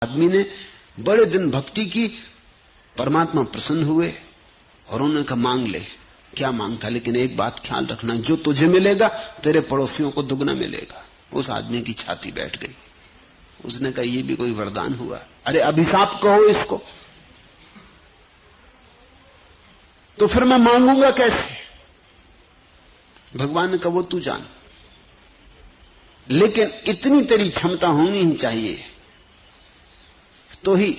आदमी ने बड़े दिन भक्ति की, परमात्मा प्रसन्न हुए और उन्होंने कहा मांग ले। क्या मांगता, लेकिन एक बात ख्याल रखना, जो तुझे मिलेगा तेरे पड़ोसियों को दुगना मिलेगा। उस आदमी की छाती बैठ गई। उसने कहा यह भी कोई वरदान हुआ? अरे अभिशाप कहो इसको। तो फिर मैं मांगूंगा कैसे? भगवान ने कहा वो तू जान, लेकिन इतनी तेरी क्षमता होनी ही चाहिए तो ही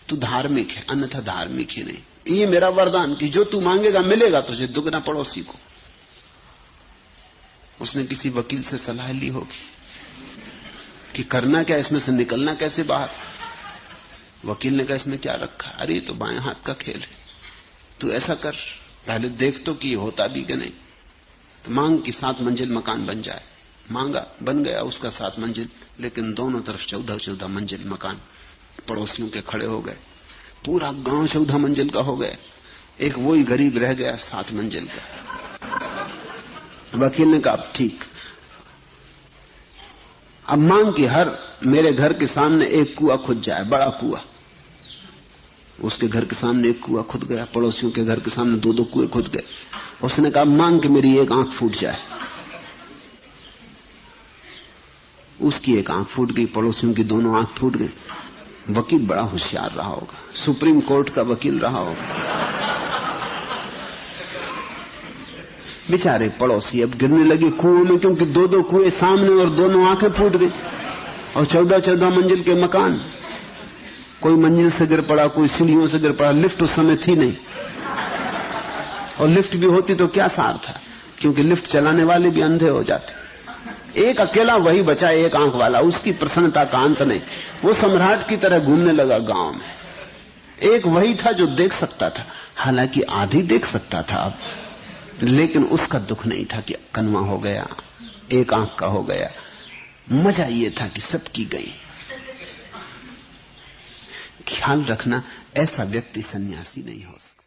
तू धार्मिक है, अन्यथा धार्मिक ही नहीं। ये मेरा वरदान कि जो तू मांगेगा मिलेगा तुझे दुगना पड़ोसी को। उसने किसी वकील से सलाह ली होगी कि करना क्या, इसमें से निकलना कैसे बाहर। वकील ने कहा इसमें क्या रखा? अरे तो बाएं हाथ का खेल है, तू ऐसा कर, पहले देख तो कि होता भी कि नहीं। तो मांग कि 7 मंजिल मकान बन जाए। मांगा, बन गया उसका 7 मंजिल, लेकिन दोनों तरफ 14-14 मंजिल मकान पड़ोसियों के खड़े हो गए। पूरा गांव 14 मंजिल का हो गया, एक वही गरीब रह गया 7 मंजिल का। वकील ने कहा ठीक, अब मांग कि हर मेरे घर के सामने एक कुआं खुद जाए, बड़ा कुआं। उसके घर के सामने एक कुआं खुद गया, पड़ोसियों के घर के सामने 2-2 कुएं खुद गए। उसने कहा मांग कि मेरी एक आंख फूट जाए। उसकी एक आंख फूट गई, पड़ोसियों की दोनों आंख फूट गई। वकील बड़ा होशियार रहा होगा, सुप्रीम कोर्ट का वकील रहा होगा। बेचारे पड़ोसी अब गिरने लगे कुएं में, क्योंकि 2-2 कुएं सामने और दोनों आंखें फूट गई। और 14-14 मंजिल के मकान, कोई मंजिल से गिर पड़ा, कोई सीढ़ियों से गिर पड़ा। लिफ्ट उस समय थी नहीं, और लिफ्ट भी होती तो क्या सार था, क्योंकि लिफ्ट चलाने वाले भी अंधे हो जाते। एक अकेला वही बचा, एक आंख वाला, उसकी प्रसन्नता का अंत नहीं। वो सम्राट की तरह घूमने लगा गांव में। एक वही था जो देख सकता था, हालांकि आधी देख सकता था अब, लेकिन उसका दुख नहीं था कि कनवा हो गया, एक आंख का हो गया। मजा ये था कि सबकी गई। ख्याल रखना, ऐसा व्यक्ति सन्यासी नहीं हो सकता।